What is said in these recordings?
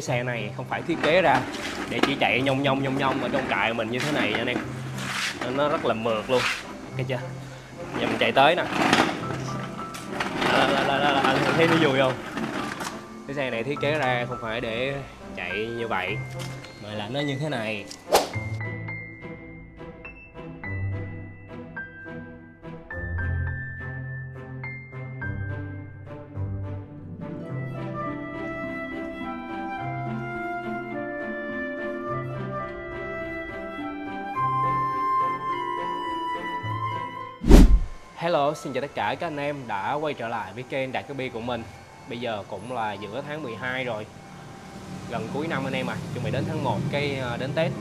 Cái xe này không phải thiết kế ra để chỉ chạy nhông nhông ở trong trại mình như thế này nha anh em. Nó rất là mượt luôn, thấy chưa? Giờ mình chạy tới nè, anh thấy nó vui không? Cái xe này thiết kế ra không phải để chạy như vậy mà là nó như thế này. Hello, xin chào tất cả các anh em đã quay trở lại với kênh Đạt Cái Bi của mình. Bây giờ cũng là giữa tháng 12 rồi, gần cuối năm anh em à, chuẩn bị đến tháng 1 cái đến Tết.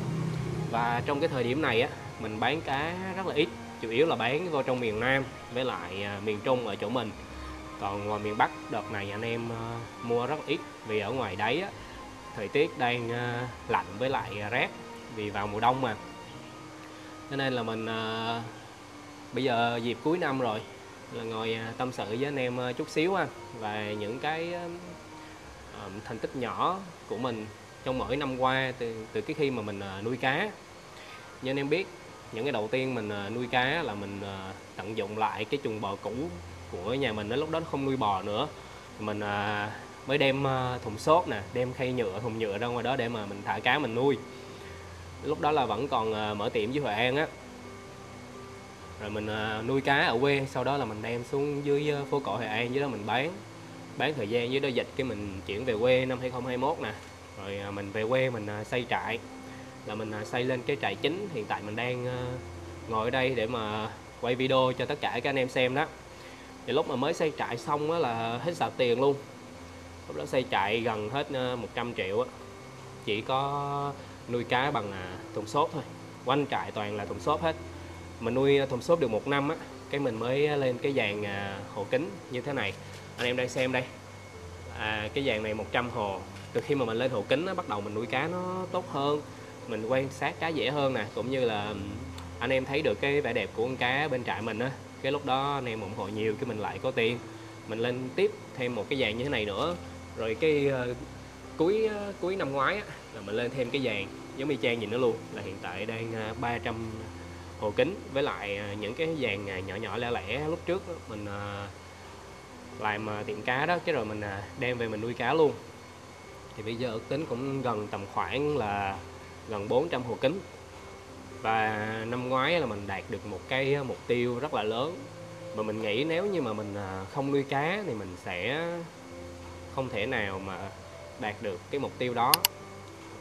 Và trong cái thời điểm này á, mình bán cá rất là ít, chủ yếu là bán vô trong miền Nam với lại miền Trung ở chỗ mình. Còn ngoài miền Bắc đợt này anh em mua rất ít, vì ở ngoài đấy á, thời tiết đang lạnh với lại rét vì vào mùa đông mà. Cho nên là mình bây giờ dịp cuối năm rồi là ngồi tâm sự với anh em chút xíu ha, và những cái thành tích nhỏ của mình trong mỗi năm qua từ cái khi mà mình nuôi cá. Như anh em biết, những cái đầu tiên mình nuôi cá là mình tận dụng lại cái chuồng bò cũ của nhà mình, lúc đó nó không nuôi bò nữa, mình mới đem thùng xốp nè, đem khay nhựa, thùng nhựa ra ngoài đó để mà mình thả cá mình nuôi. Lúc đó là vẫn còn mở tiệm với Hội An á. Rồi mình nuôi cá ở quê, sau đó là mình đem xuống dưới phố cổ Hội An, dưới đó mình bán thời gian dưới đó dịch, cái mình chuyển về quê năm 2021 nè. Rồi mình về quê mình xây trại, là mình xây lên cái trại chính. Hiện tại mình đang ngồi ở đây để mà quay video cho tất cả các anh em xem đó. Thì lúc mà mới xây trại xong á là hết sạch tiền luôn. Lúc đó xây trại gần hết 100 triệu á, chỉ có nuôi cá bằng thùng xốp thôi, quanh trại toàn là thùng xốp hết. Mình nuôi thùng xốp được 1 năm á, cái mình mới lên cái dàn hồ kính như thế này. Anh em đang xem đây, cái dàn này 100 hồ. Từ khi mà mình lên hồ kính á, bắt đầu mình nuôi cá nó tốt hơn, mình quan sát cá dễ hơn nè, cũng như là anh em thấy được cái vẻ đẹp của con cá bên trại mình á. Cái lúc đó anh em ủng hộ nhiều, cái mình lại có tiền, mình lên tiếp thêm một cái dàn như thế này nữa. Rồi cái cuối năm ngoái á, là mình lên thêm cái dàn giống y chang nhìn nó luôn, là hiện tại đang 300 hồ kính, với lại những cái dàn nhỏ nhỏ lẻ lẻ lúc trước đó, mình làm tiệm cá đó, cái rồi mình đem về mình nuôi cá luôn. Thì bây giờ ước tính cũng gần tầm khoảng là gần 400 hồ kính. Và năm ngoái là mình đạt được một cái mục tiêu rất là lớn, mà mình nghĩ nếu như mà mình không nuôi cá thì mình sẽ không thể nào mà đạt được cái mục tiêu đó.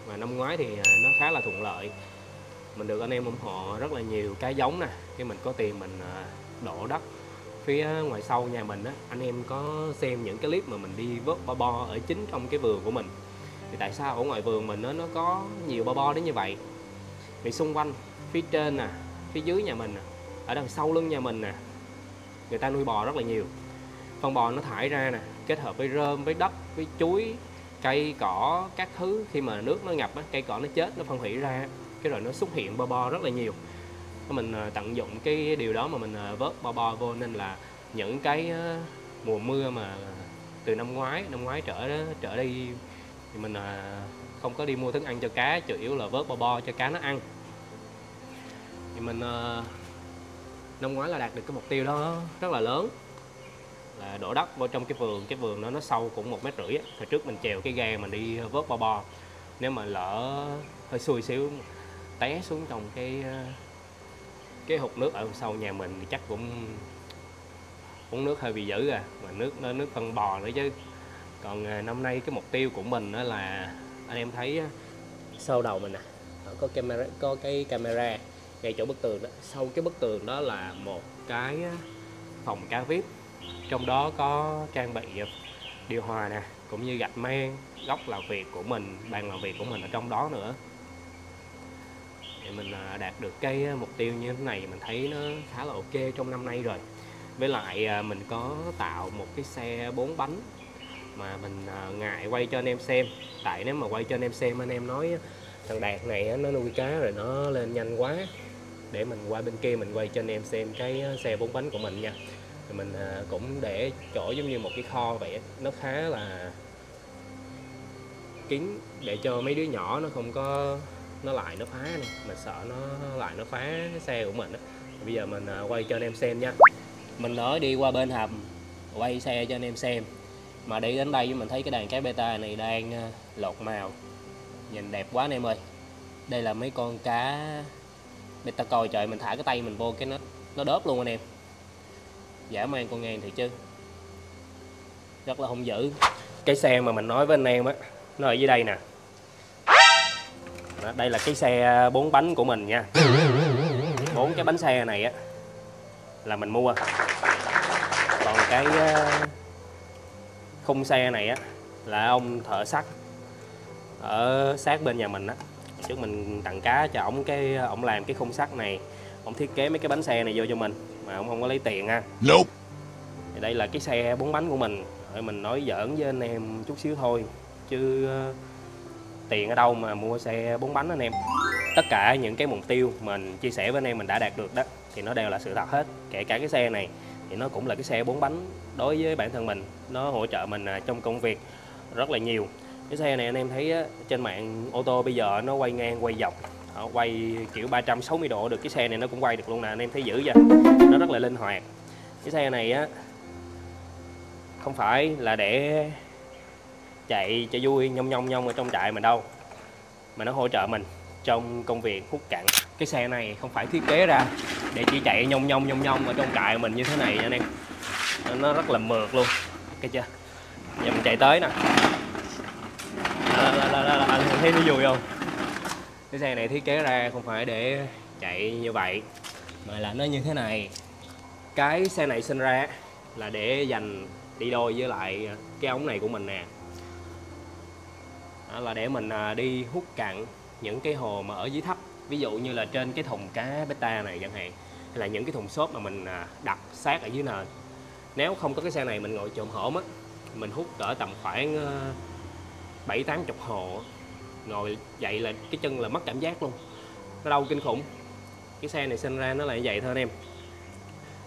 Và năm ngoái thì nó khá là thuận lợi, mình được anh em ủng hộ rất là nhiều cái giống nè, cái mình có tiền mình đổ đất phía ngoài sau nhà mình á. Anh em có xem những cái clip mà mình đi vớt bo bo ở chính trong cái vườn của mình, thì tại sao ở ngoài vườn mình nó có nhiều bo bo đến như vậy? Vì xung quanh phía trên nè, phía dưới nhà mình nè, ở đằng sau lưng nhà mình nè, người ta nuôi bò rất là nhiều. Phân bò nó thải ra nè, kết hợp với rơm, với đất, với chuối, cây cỏ các thứ, khi mà nước nó ngập á, cây cỏ nó chết, nó phân hủy ra, cái rồi nó xuất hiện bo bo rất là nhiều. Mình tận dụng cái điều đó mà mình vớt bo bo vô, nên là những cái mùa mưa mà từ năm ngoái trở đi thì mình không có đi mua thức ăn cho cá, chủ yếu là vớt bo bo cho cá nó ăn. Thì mình năm ngoái là đạt được cái mục tiêu đó rất là lớn, là đổ đất vô trong cái vườn nó sâu cũng 1,5 mét. Hồi trước mình chèo cái ghe mình đi vớt bo bo, nếu mà lỡ hơi xui xíu té xuống trong cái hụt nước ở sau nhà mình thì chắc cũng uống nước hơi bị dữ mà nước phân bò nữa chứ. Còn năm nay cái mục tiêu của mình đó là anh em thấy sau đầu mình nè, có cái camera ngay chỗ bức tường đó. Sau cái bức tường đó là một cái phòng cá VIP, trong đó có trang bị điều hòa nè, cũng như gạch men, góc làm việc của mình, bàn làm việc của mình ở trong đó nữa. Thì mình đạt được cái mục tiêu như thế này, mình thấy nó khá là ok trong năm nay rồi. Với lại mình có tạo một cái xe 4 bánh mà mình ngại quay cho anh em xem, tại nếu mà quay cho anh em xem, anh em nói thằng Đạt này nó nuôi cá rồi nó lên nhanh quá. Để mình qua bên kia mình quay cho anh em xem cái xe 4 bánh của mình nha. Thì mình cũng để chỗ giống như một cái kho vậy, nó khá là kín để cho mấy đứa nhỏ nó không có nó lại nó phá này, mình sợ nó lại nó phá cái xe của mình á. Bây giờ mình quay cho anh em xem nha. Mình lỡ đi qua bên hầm quay xe cho anh em xem, mà đi đến đây mình thấy cái đàn cá beta này đang lột màu, nhìn đẹp quá anh em ơi. Đây là mấy con cá beta coi, trời, mình thả cái tay mình vô cái nó đớp luôn anh em, dã man con ngang thì chứ, rất là hung dữ. Cái xe mà mình nói với anh em á, nó ở dưới đây nè. Đó, đây là cái xe 4 bánh của mình nha. 4 cái bánh xe này á là mình mua. Còn cái khung xe này á là ông thợ sắt ở sát bên nhà mình á, trước mình tặng cá cho ổng, cái ổng làm cái khung sắt này, ổng thiết kế mấy cái bánh xe này vô cho mình mà ổng không có lấy tiền ha. Nope. Thì đây là cái xe 4 bánh của mình. Rồi mình nói giỡn với anh em chút xíu thôi chứ tiền ở đâu mà mua xe 4 bánh anh em. Tất cả những cái mục tiêu mình chia sẻ với anh em mình đã đạt được đó thì nó đều là sự thật hết. Kể cả cái xe này thì nó cũng là cái xe 4 bánh đối với bản thân mình, nó hỗ trợ mình trong công việc rất là nhiều. Cái xe này anh em thấy á, trên mạng ô tô bây giờ nó quay ngang quay dọc, quay kiểu 360 độ được, cái xe này nó cũng quay được luôn nè, anh em thấy dữ chưa, nó rất là linh hoạt. Cái xe này á không phải là để chạy cho vui nhông nhông ở trong trại mình đâu, mà nó hỗ trợ mình trong công việc hút cạn. Cái xe này không phải thiết kế ra để chỉ chạy nhông nhông ở trong trại mình như thế này nha anh em, nó rất là mượt luôn, ok chưa. Giờ mình chạy tới nè, anh thấy nó vui không? Cái xe này thiết kế ra không phải để chạy như vậy mà là nó như thế này. Cái xe này sinh ra là để dành đi đôi với lại cái ống này của mình nè. Đó là để mình đi hút cạn những cái hồ mà ở dưới thấp, ví dụ như là trên cái thùng cá beta này chẳng hạn, hay là những cái thùng xốp mà mình đặt sát ở dưới nền. Nếu không có cái xe này mình ngồi chồm hổm á, mình hút cỡ tầm khoảng 7-80 hồ, ngồi dậy là cái chân là mất cảm giác luôn, nó đau kinh khủng. Cái xe này sinh ra nó là như vậy thôi anh em,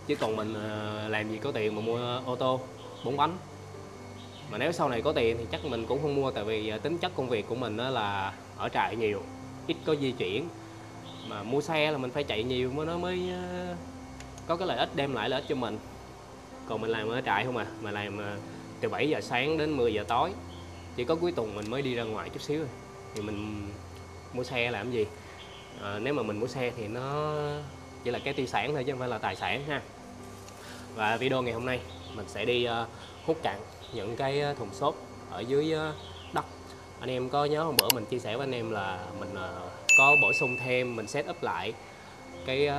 chứ còn mình làm gì có tiền mà mua ô tô 4 bánh. Mà nếu sau này có tiền thì chắc mình cũng không mua, tại vì tính chất công việc của mình đó là ở trại nhiều, ít có di chuyển, mà mua xe là mình phải chạy nhiều nó mới có cái lợi ích, đem lại lợi ích cho mình. Còn mình làm ở trại không mà làm từ 7 giờ sáng đến 10 giờ tối, chỉ có cuối tuần mình mới đi ra ngoài chút xíu thì mình mua xe làm gì. Nếu mà mình mua xe thì nó chỉ là cái tiêu sản thôi chứ không phải là tài sản ha. Và video ngày hôm nay mình sẽ đi hút cạn những cái thùng xốp ở dưới đất. Anh em có nhớ hôm bữa mình chia sẻ với anh em là mình có bổ sung thêm, mình set up lại cái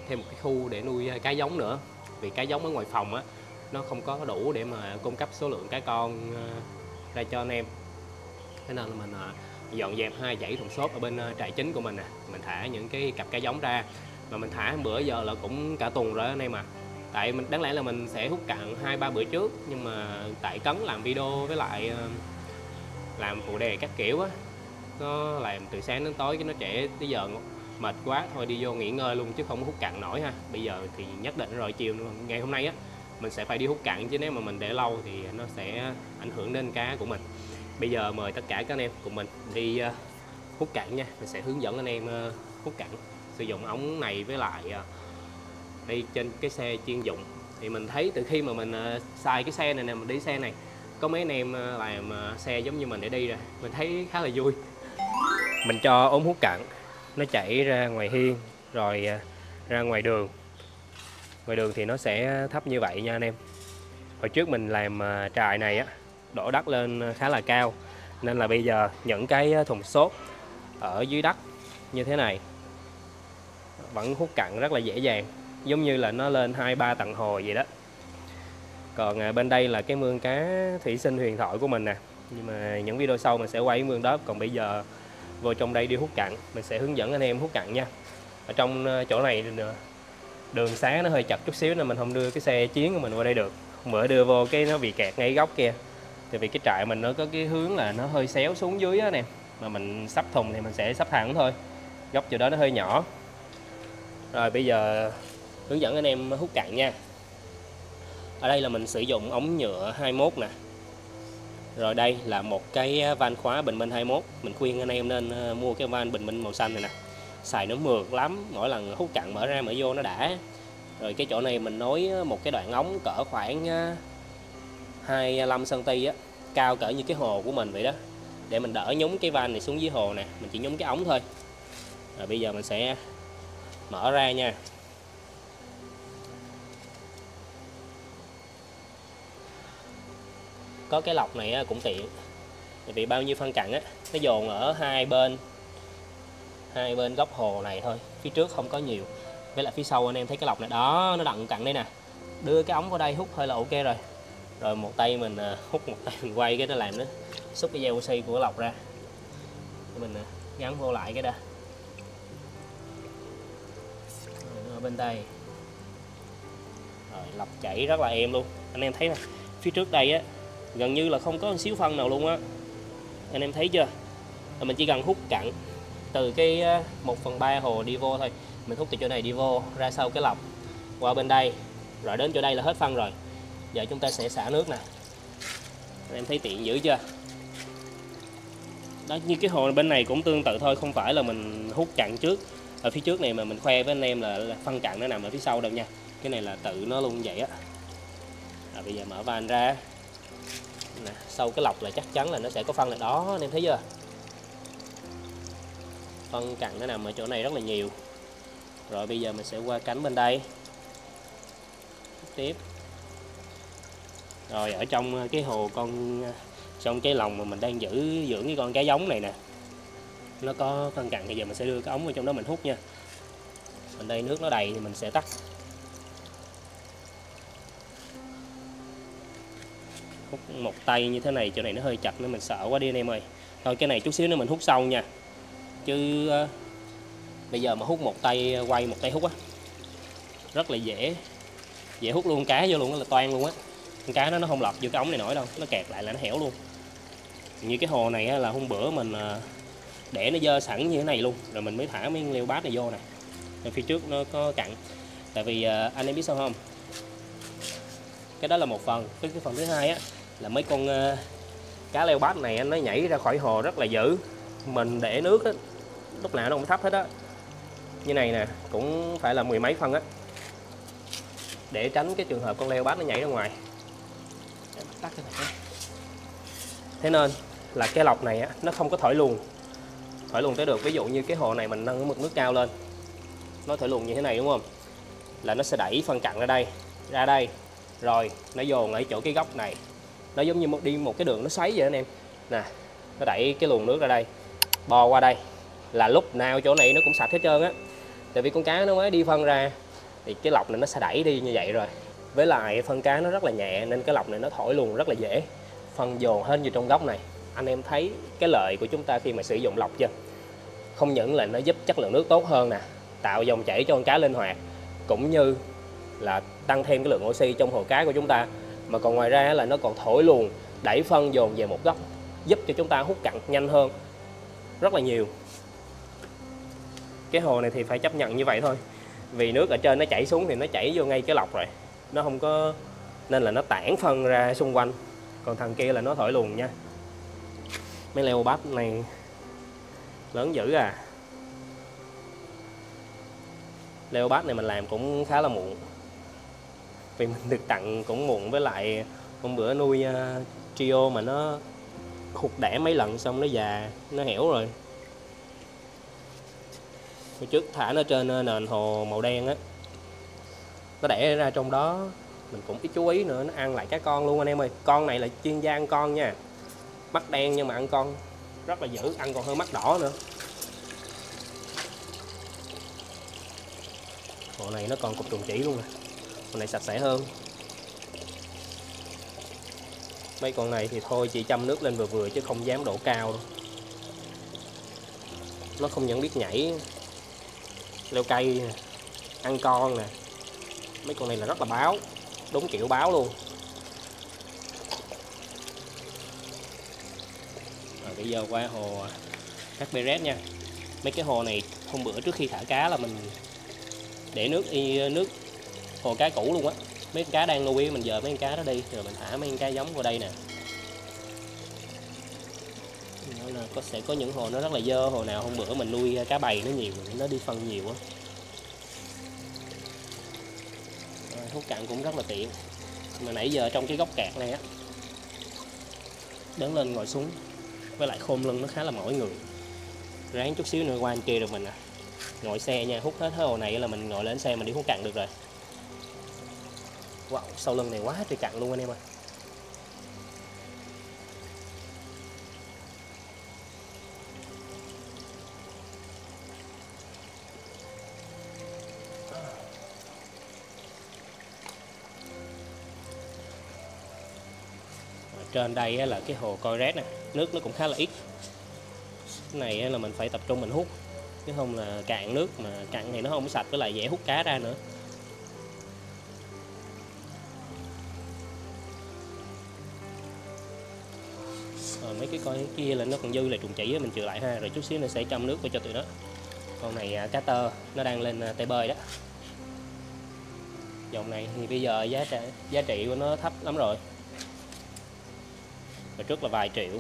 thêm một cái khu để nuôi cá giống nữa, vì cá giống ở ngoài phòng á nó không có đủ để mà cung cấp số lượng cá con ra cho anh em. Thế nên là mình dọn dẹp 2 dãy thùng xốp ở bên trại chính của mình nè, mình thả những cái cặp cá giống ra, mà mình thả bữa giờ là cũng cả tuần rồi anh em. Tại mình đáng lẽ là mình sẽ hút cạn 2-3 bữa trước, nhưng mà tại Cấn làm video với lại làm phụ đề các kiểu á, nó làm từ sáng đến tối, cái nó trễ tới giờ mệt quá thôi đi vô nghỉ ngơi luôn chứ không hút cạn nổi ha. Bây giờ thì nhất định rồi, chiều ngày hôm nay á mình sẽ phải đi hút cạn, chứ nếu mà mình để lâu thì nó sẽ ảnh hưởng đến cá của mình. Bây giờ mời tất cả các anh em cùng mình đi hút cạn nha. Mình sẽ hướng dẫn anh em hút cạn, sử dụng ống này với lại đi trên cái xe chuyên dụng. Thì mình thấy từ khi mà mình xài cái xe này nè, mình đi xe này, có mấy anh em làm xe giống như mình để đi rồi, mình thấy khá là vui. Mình cho ống hút cạn nó chảy ra ngoài hiên rồi ra ngoài đường. Ngoài đường thì nó sẽ thấp như vậy nha anh em. Hồi trước mình làm trại này á, đổ đất lên khá là cao, nên là bây giờ những cái thùng xốp ở dưới đất như thế này vẫn hút cạn rất là dễ dàng, giống như là nó lên 2-3 tầng hồ vậy đó. Còn bên đây là cái mương cá thủy sinh huyền thoại của mình nè, nhưng mà những video sau mình sẽ quay cái mương đó. Còn bây giờ vô trong đây đi hút cạn, mình sẽ hướng dẫn anh em hút cạn nha. Ở trong chỗ này đường xá nó hơi chật chút xíu nên mình không đưa cái xe chiến của mình qua đây được. Bữa đưa vô cái nó bị kẹt ngay góc kia, tại vì cái trại mình nó có cái hướng là nó hơi xéo xuống dưới á nè, mà mình sắp thùng thì mình sẽ sắp thẳng thôi, góc chỗ đó nó hơi nhỏ. Rồi bây giờ hướng dẫn anh em hút cạn nha. Ở đây là mình sử dụng ống nhựa 21 nè, Rồi đây là một cái van khóa Bình Minh 21. Mình khuyên anh em nên mua cái van Bình Minh màu xanh này nè. Xài nó mượt lắm, mỗi lần hút cặn mở ra mở vô nó đã. Rồi cái chỗ này mình nối một cái đoạn ống cỡ khoảng 25 cm á, cao cỡ như cái hồ của mình vậy đó. Để mình đỡ nhúng cái van này xuống dưới hồ nè, mình chỉ nhúng cái ống thôi. Rồi bây giờ mình sẽ mở ra nha. Có cái lọc này cũng tiện, tại vì bao nhiêu phân cặn á nó dồn ở hai bên góc hồ này thôi, phía trước không có nhiều. Với lại phía sau anh em thấy cái lọc này đó, nó đặng cặn đây nè, đưa cái ống vào đây hút hơi là ok rồi. Rồi một tay mình hút, một tay mình quay cái nó làm nó xúc cái dây oxy của cái lọc ra. Mình gắn vô lại cái đó. Ở bên đây rồi lọc chảy rất là êm luôn. Anh em thấy nè, phía trước đây á gần như là không có một xíu phân nào luôn á, anh em thấy chưa? Mình chỉ cần hút cặn từ cái 1/3 hồ đi vô thôi. Mình hút từ chỗ này đi vô ra sau cái lọc qua bên đây, rồi đến chỗ đây là hết phân rồi. Giờ chúng ta sẽ xả nước nè, anh em thấy tiện dữ chưa? Đó, như cái hồ bên này cũng tương tự thôi, không phải là mình hút cặn trước ở phía trước này mà mình khoe với anh em là phân cặn nó nằm ở phía sau đâu nha. Cái này là tự nó luôn vậy á. Rồi bây giờ mở van ra nè, sau cái lọc là chắc chắn là nó sẽ có phân này đó, anh em thấy chưa? Phân cặn nó nằm ở chỗ này rất là nhiều. Rồi bây giờ mình sẽ qua cánh bên đây tiếp. Rồi ở trong cái hồ trong cái lồng mà mình đang dưỡng cái con cá giống này nè, nó có phân cặn. Bây giờ mình sẽ đưa cái ống vào trong đó mình hút nha. Bên đây nước nó đầy thì mình sẽ tắt. Hút một tay như thế này, chỗ này nó hơi chặt nên mình sợ quá đi anh em ơi. Thôi cái này chút xíu nữa mình hút sau nha. Chứ bây giờ mà hút một tay quay một tay hút á, rất là dễ hút luôn cá vô luôn, là toan luôn á. Con cá nó không lọt vô cái ống này nổi đâu, nó kẹt lại là nó hẻo luôn. Như cái hồ này là hôm bữa mình để nó dơ sẵn như thế này luôn, rồi mình mới thả mấy leo bát này vô này. Ở phía trước nó có cặn. Tại vì anh em biết sao không? Cái đó là một phần. Cái phần thứ hai á là mấy con cá leo bát này nó nhảy ra khỏi hồ rất là dữ. Mình để nước á, lúc nào nó cũng thấp hết á. Như này nè, cũng phải là 10 mấy phân á, để tránh cái trường hợp con leo bát nó nhảy ra ngoài. Tắt cái này. Thế nên là cái lọc này á, nó không có thổi luồn tới được. Ví dụ như cái hồ này mình nâng mực nước cao lên, nó thổi luồn như thế này đúng không? Là nó sẽ đẩy phân cặn ra đây, rồi nó dồn ở chỗ cái góc này. Nó giống như đi một cái đường nó xoáy vậy anh em. Nè, nó đẩy cái luồng nước ra đây, bò qua đây, là lúc nào chỗ này nó cũng sạch hết trơn á. Tại vì con cá nó mới đi phân ra thì cái lọc này nó sẽ đẩy đi như vậy rồi. Với lại phân cá nó rất là nhẹ nên cái lọc này nó thổi luồn rất là dễ. Phân dồn hết như trong góc này. Anh em thấy cái lợi của chúng ta khi mà sử dụng lọc chưa? Không những là nó giúp chất lượng nước tốt hơn nè, tạo dòng chảy cho con cá linh hoạt, cũng như là tăng thêm cái lượng oxy trong hồ cá của chúng ta, mà còn ngoài ra là nó còn thổi luồn, đẩy phân dồn về một góc, giúp cho chúng ta hút cặn nhanh hơn rất là nhiều. Cái hồ này thì phải chấp nhận như vậy thôi, vì nước ở trên nó chảy xuống thì nó chảy vô ngay cái lọc rồi, nó không có, nên là nó tản phân ra xung quanh. Còn thằng kia là nó thổi luồn nha. Mấy leo bát này lớn dữ à. Leo bát này mình làm cũng khá là muộn, vì mình được tặng cũng muộn. Với lại hôm bữa nuôi trio mà nó hụt đẻ mấy lần xong nó già, nó hẻo rồi. Hồi trước thả nó trên nền hồ màu đen á, nó đẻ ra trong đó, mình cũng ít chú ý nữa, nó ăn lại cá con luôn anh em ơi. Con này là chuyên gia ăn con nha, mắt đen nhưng mà ăn con rất là dữ, ăn còn hơn mắt đỏ nữa. Hồ này nó còn cục trùng chỉ luôn nè, hồ này sạch sẽ hơn. Mấy con này thì thôi chỉ chăm nước lên vừa vừa chứ không dám đổ cao đâu. Nó không những biết nhảy, leo cây nè, ăn con nè. Mấy con này là rất là báo, đúng kiểu báo luôn. Rồi bây giờ qua hồ HPRS nha. Mấy cái hồ này hôm bữa trước khi thả cá là mình để nước nước hồ cá cũ luôn á. Mấy con cá đang nuôi mình dời mấy con cá đó đi, rồi mình thả mấy con cá giống vào đây nè. sẽ có những hồ nó rất là dơ. Hồ nào hôm bữa mình nuôi cá bầy nó nhiều, nó đi phân nhiều á. Hút cạn cũng rất là tiện. Mà nãy giờ trong cái góc cạn này á, đứng lên ngồi xuống, với lại khom lưng nó khá là mỏi người. Ráng chút xíu nữa qua anh kia được mình ngồi xe nha, hút hết hồ này là mình ngồi lên xe mình đi hút cạn được rồi. Wow, sau lưng này quá trời cạn luôn anh em ơi. Trên đây là cái hồ Coi Rét nè, nước nó cũng khá là ít. Cái này là mình phải tập trung mình hút, chứ không là cạn nước, mà cạn thì nó không sạch, với lại dễ hút cá ra nữa. Mấy cái coi kia là nó còn dư là trùng chỉ, mình chừa lại ha, rồi chút xíu nữa sẽ châm nước vào cho tụi nó. Con này cá tơ nó đang lên tay bơi đó. Dòng này thì bây giờ giá trị của nó thấp lắm rồi. Hồi trước là vài triệu.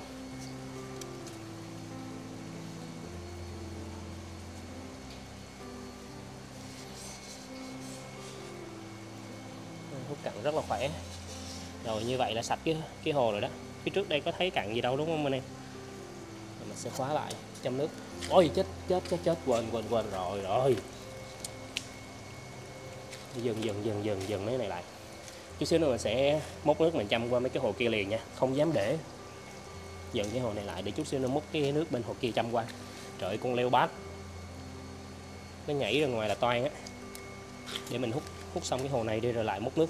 Hút cặn rất là khỏe. Rồi như vậy là sạch cái hồ rồi đó. Phía trước đây có thấy cặn gì đâu đúng không anh em? Rồi mình sẽ khóa lại, châm nước. Ôi chết, quên rồi. Dừng cái này lại. Chút xíu nữa mình sẽ múc nước mình châm qua mấy cái hồ kia liền nha, không dám để dừng cái hồ này lại để chút xíu nữa múc cái nước bên hồ kia châm qua. Trời ơi, con leo bát nó nhảy ra ngoài là toan á. Để mình hút xong cái hồ này đi rồi lại múc nước.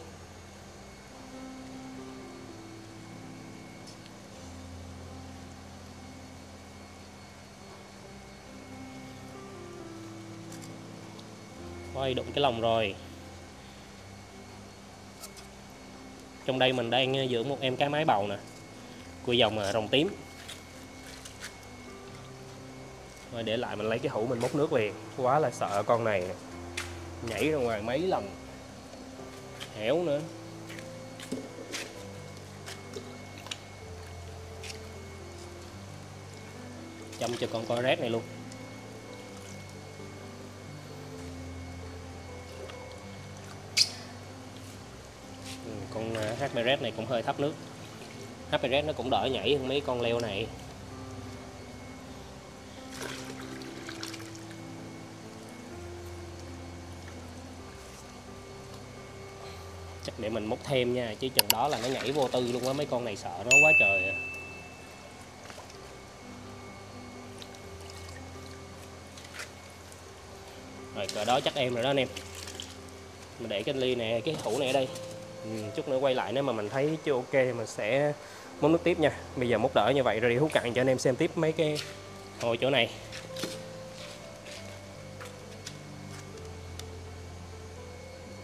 Ôi, đụng cái lồng rồi. Trong đây mình đang dưỡng một em cá mái bầu nè, của dòng rồng tím. Rồi để lại mình lấy cái hũ mình múc nước liền. Quá là sợ con này nè, nhảy ra ngoài mấy lần, hẻo nữa. Chăm cho con Coi Rét này luôn. Con HP Red này cũng hơi thấp nước. HP Red nó cũng đỡ nhảy hơn mấy con leo này. Chắc để mình múc thêm nha, chứ chừng đó là nó nhảy vô tư luôn á. Mấy con này sợ nó quá trời. Rồi cỡ đó chắc em rồi đó anh em. Mình để cái ly này, cái hũ này ở đây. Chút nữa quay lại nếu mà mình thấy chưa ok mình sẽ múc nước tiếp nha. Bây giờ múc đỡ như vậy rồi đi hút cạn cho anh em xem tiếp mấy cái hồ chỗ này.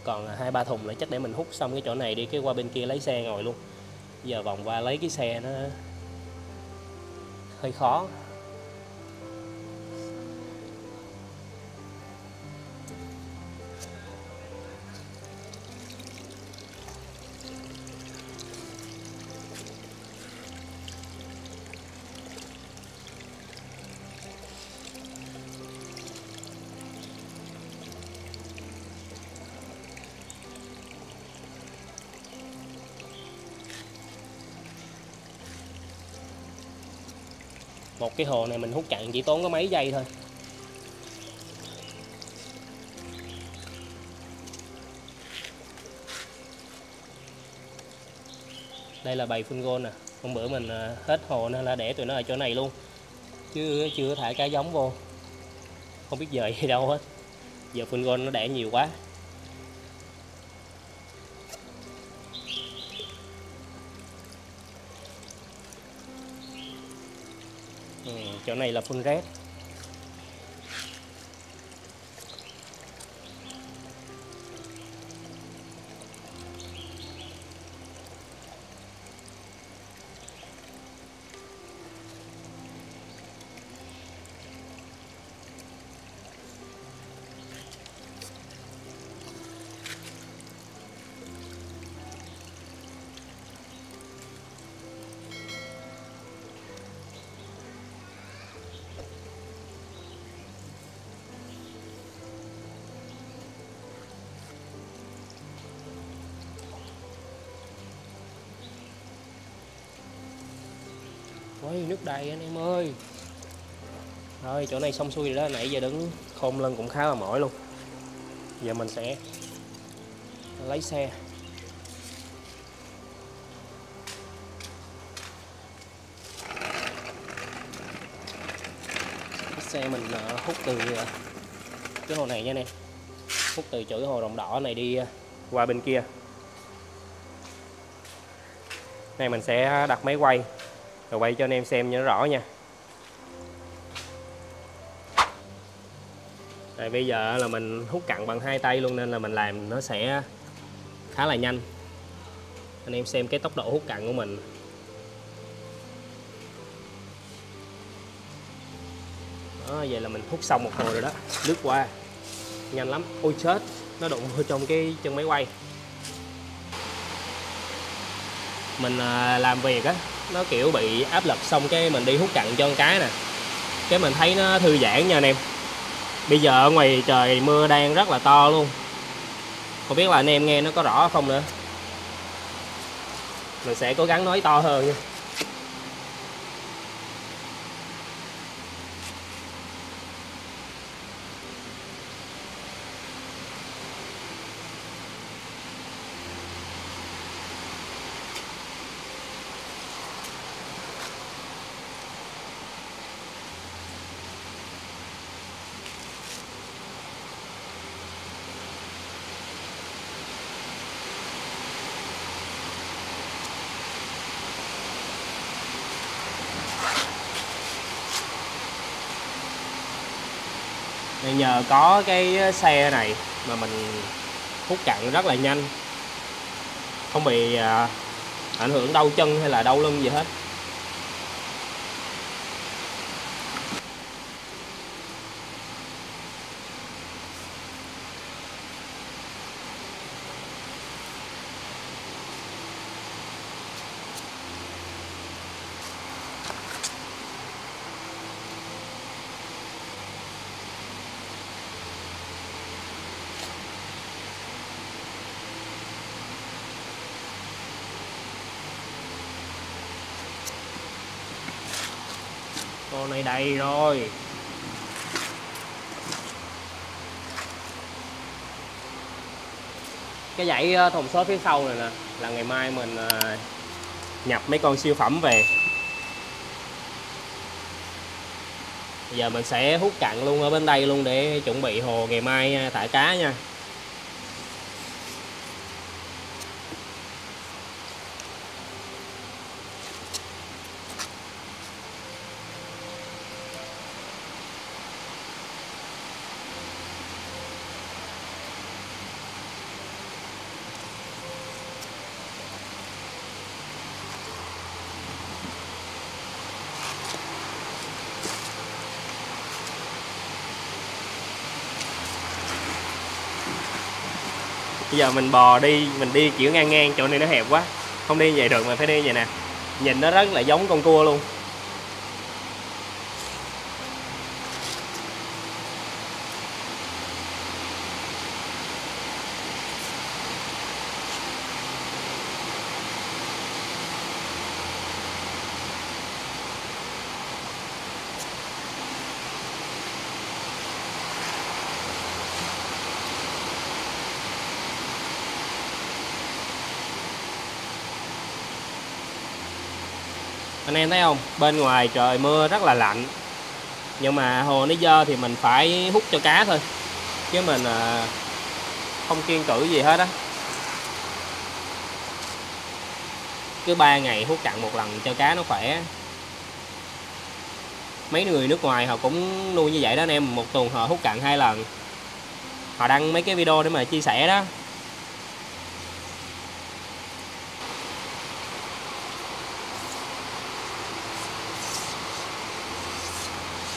Còn 2-3 thùng nữa chắc để mình hút xong cái chỗ này đi, cái qua bên kia lấy xe ngồi luôn. Giờ vòng qua lấy cái xe nó hơi khó. Một cái hồ này mình hút cạn chỉ tốn có mấy giây thôi. Đây là bầy full gold nè. Hôm bữa mình hết hồ nên là để tụi nó ở chỗ này luôn, chứ chưa thả cá giống vô, không biết dời đi đâu hết. Giờ full gold nó đẻ nhiều quá. Chỗ này là full red. Ôi, nước đầy anh em ơi. Rồi chỗ này xong xuôi rồi đó, nãy giờ đứng khom lưng cũng khá là mỏi luôn. Giờ mình sẽ lấy xe. Xe mình hút từ cái hồ này nha anh em, hút từ chỗ cái hồ Đồng Đỏ này đi qua bên kia. Này mình sẽ đặt máy quay rồi quay cho anh em xem cho nó rõ nha. Rồi bây giờ là mình hút cặn bằng hai tay luôn nên là mình làm nó sẽ khá là nhanh. Anh em xem cái tốc độ hút cặn của mình. Đó, vậy là mình hút xong một hồi rồi đó, lướt qua nhanh lắm. Ôi chết, nó đụng vô trong cái chân máy quay. Mình làm việc á, nó kiểu bị áp lực, xong cái mình đi hút cặn cho con cái nè, cái mình thấy nó thư giãn nha anh em. Bây giờ ở ngoài trời mưa đang rất là to luôn, không biết là anh em nghe nó có rõ không nữa. Mình sẽ cố gắng nói to hơn nha. Nhờ có cái xe này mà mình hút cặn rất là nhanh, không bị ảnh hưởng đau chân hay là đau lưng gì hết. Con này đầy rồi. Cái dãy thùng xốp phía sau này nè là ngày mai mình nhập mấy con siêu phẩm về. Giờ mình sẽ hút cặn luôn ở bên đây luôn để chuẩn bị hồ ngày mai thả cá nha. Bây giờ mình bò đi, mình đi kiểu ngang ngang, chỗ này nó hẹp quá, không đi vậy được mà phải đi vậy nè. Nhìn nó rất là giống con cua luôn. Anh em thấy không, bên ngoài trời mưa rất là lạnh, nhưng mà hồ nó dơ thì mình phải hút cho cá thôi, chứ mình không kiêng cữ gì hết á. Cứ 3 ngày hút cặn một lần cho cá nó khỏe. Mấy người nước ngoài họ cũng nuôi như vậy đó anh em, một tuần họ hút cặn 2 lần. Họ đăng mấy cái video để mà chia sẻ đó.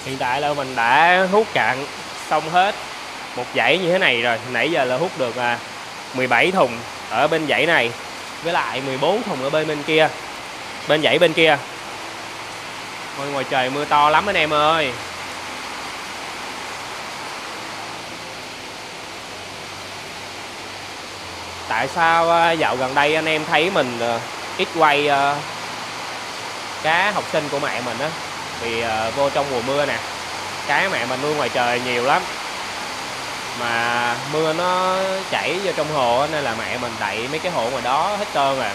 Hiện tại là mình đã hút cạn xong hết một dãy như thế này rồi. Nãy giờ là hút được 17 thùng ở bên dãy này, với lại 14 thùng ở bên kia, bên dãy bên kia. Ôi, ngoài trời mưa to lắm anh em ơi. Tại sao dạo gần đây anh em thấy mình ít quay cá học sinh của mẹ mình á, thì vô trong mùa mưa nè, cá mẹ mình nuôi ngoài trời nhiều lắm, mà mưa nó chảy vô trong hồ á, nên là mẹ mình đậy mấy cái hồ ngoài đó hết trơn rồi.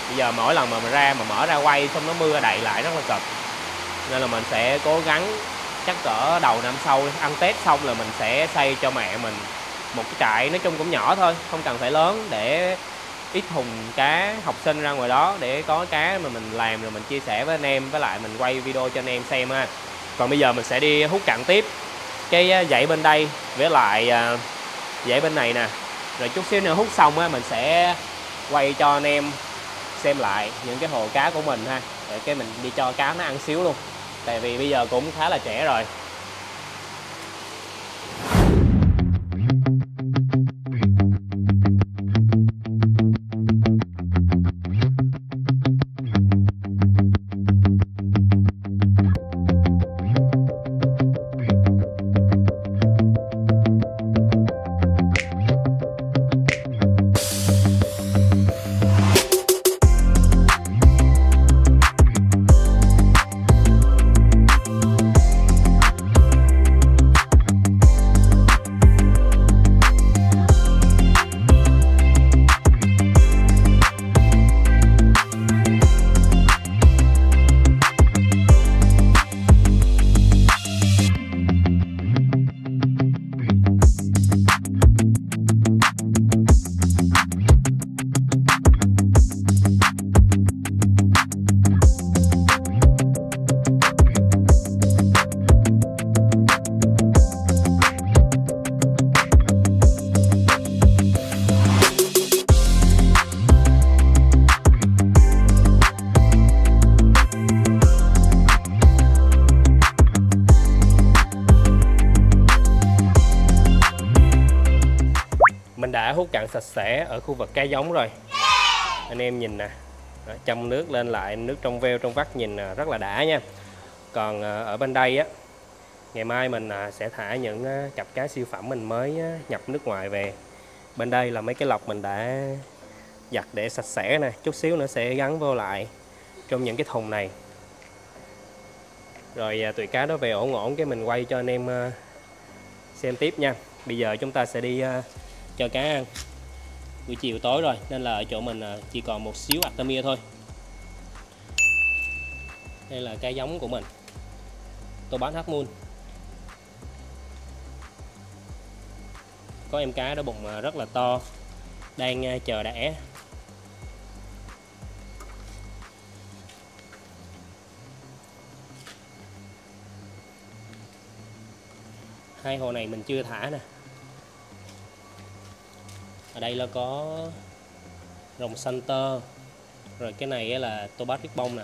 Bây giờ mỗi lần mà mình ra mà mở ra quay xong nó mưa đậy lại rất là cực, nên là mình sẽ cố gắng chắc cỡ đầu năm sau ăn Tết xong là mình sẽ xây cho mẹ mình một cái trại, nói chung cũng nhỏ thôi, không cần phải lớn, để ít thùng cá học sinh ra ngoài đó để có cá mà mình làm rồi mình chia sẻ với anh em, với lại mình quay video cho anh em xem ha. Còn bây giờ mình sẽ đi hút cạn tiếp cái dãy bên đây với lại dãy bên này nè, rồi chút xíu nữa hút xong á mình sẽ quay cho anh em xem lại những cái hồ cá của mình ha, để cái mình đi cho cá nó ăn xíu luôn, tại vì bây giờ cũng khá là trễ rồi. Mình đã hút cạn sạch sẽ ở khu vực cá giống rồi. Anh em nhìn nè, châm nước lên lại, nước trong veo trong vắt nhìn rất là đã nha. Còn ở bên đây á, ngày mai mình sẽ thả những cặp cá siêu phẩm mình mới nhập nước ngoài về. Bên đây là mấy cái lọc mình đã giặt để sạch sẽ nè, chút xíu nữa sẽ gắn vô lại trong những cái thùng này. Rồi tụi cá đó về ổn ổn cái mình quay cho anh em xem tiếp nha. Bây giờ chúng ta sẽ đi cho cá ăn. Buổi chiều tối rồi nên là ở chỗ mình chỉ còn một xíu Artemia thôi. Đây là cá giống của mình, Tobas Half Moon. Có em cá đó bụng rất là to, đang chờ đẻ. Hai hồ này mình chưa thả nè. Ở đây là có rồng xanh tơ, rồi cái này là Tobas Ribbon nè.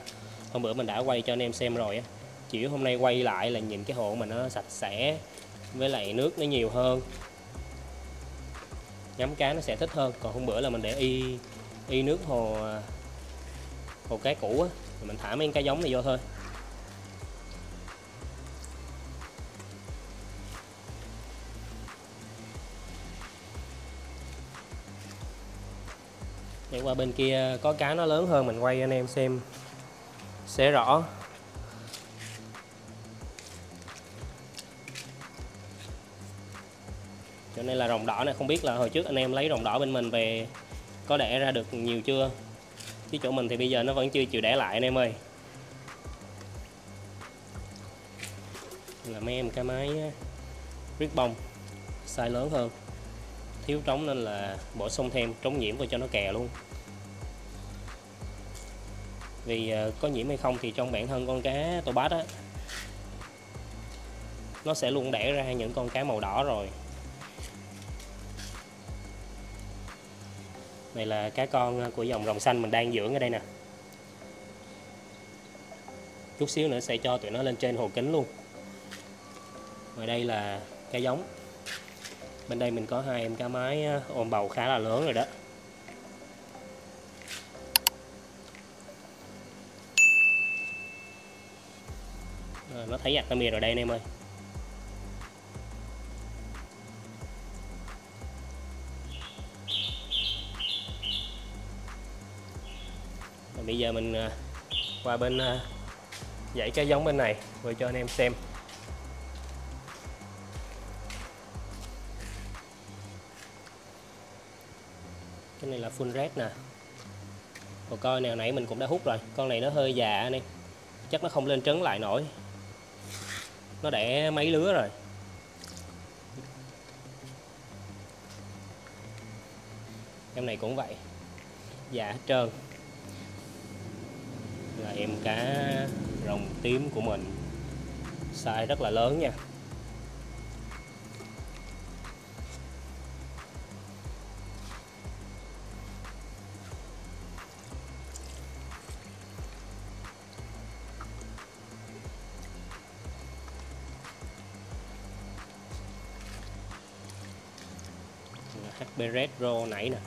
Hôm bữa mình đã quay cho anh em xem rồi á, chỉ hôm nay quay lại là nhìn cái hồ mình nó sạch sẽ, với lại nước nó nhiều hơn, ngắm cá nó sẽ thích hơn. Còn hôm bữa là mình để y nước hồ cá cũ á, rồi mình thả mấy cá giống này vô thôi. Để qua bên kia có cá nó lớn hơn, mình quay anh em xem sẽ rõ. Chỗ này là rồng đỏ này, không biết là hồi trước anh em lấy rồng đỏ bên mình về có đẻ ra được nhiều chưa, chứ chỗ mình thì bây giờ nó vẫn chưa chịu đẻ lại anh em ơi. Là mấy em cá mái Ribbon size lớn hơn, thiếu trống nên là bổ sung thêm trống nhiễm vào cho nó kè luôn. Vì có nhiễm hay không thì trong bản thân con cá Tobas á, nó sẽ luôn đẻ ra những con cá màu đỏ rồi. Này là cá con của dòng rồng xanh mình đang dưỡng ở đây nè. Chút xíu nữa sẽ cho tụi nó lên trên hồ kính luôn. Ngoài đây là cá giống. Bên đây mình có hai em cá mái ôm bầu khá là lớn rồi đó. Nó thấy Artemia rồi đây anh em ơi. Bây giờ mình qua bên dãy cái giống bên này quay cho anh em xem. Cái này là full red nè. Còn coi này hồi nãy mình cũng đã hút rồi, con này nó hơi già anh em, chắc nó không lên trứng lại nổi, nó đẻ mấy lứa rồi. Em này cũng vậy, già hết trơn. Là em cá rồng tím của mình, size rất là lớn nha. HB Red Raw nãy nè.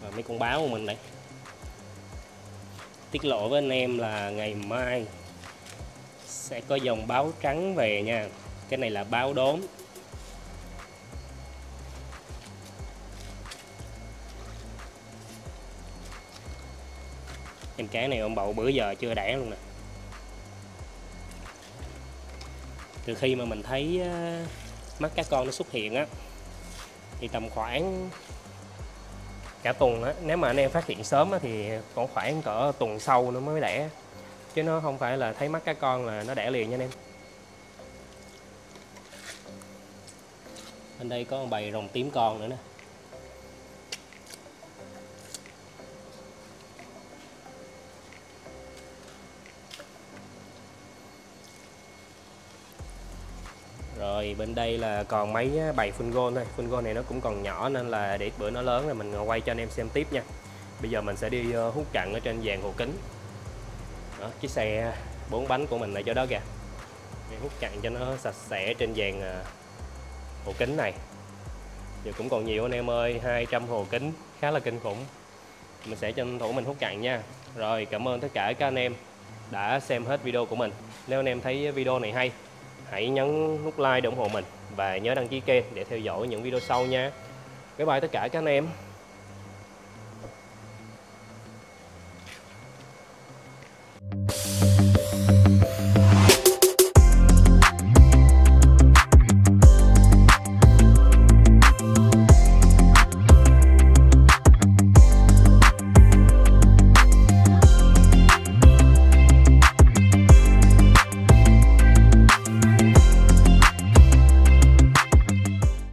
Và mấy con báo của mình đây. Tiết lộ với anh em là ngày mai sẽ có dòng báo trắng về nha. Cái này là báo đốm. Em cá này ông bậu bữa giờ chưa đẻ luôn nè. Từ khi mà mình thấy mắt cá con nó xuất hiện á, thì tầm khoảng cả tuần á, nếu mà anh em phát hiện sớm á, thì còn khoảng cỡ tuần sau nó mới đẻ, chứ nó không phải là thấy mắt cá con là nó đẻ liền nha anh em. Bên đây có một bầy rồng tím con nữa nè. Rồi bên đây là còn mấy bầy full gold thôi. Full gold này nó cũng còn nhỏ nên là để bữa nó lớn rồi mình quay cho anh em xem tiếp nha. Bây giờ mình sẽ đi hút cặn ở trên vàng hồ kính. Đó, chiếc xe 4 bánh của mình ở chỗ đó kìa. Để hút cặn cho nó sạch sẽ trên vàng hồ kính này. Giờ cũng còn nhiều anh em ơi, 200 hồ kính khá là kinh khủng. Mình sẽ tranh thủ mình hút cặn nha. Rồi, cảm ơn tất cả các anh em đã xem hết video của mình. Nếu anh em thấy video này hay, hãy nhấn nút like để ủng hộ mình và nhớ đăng ký kênh để theo dõi những video sau nha. Bye bye tất cả các anh em.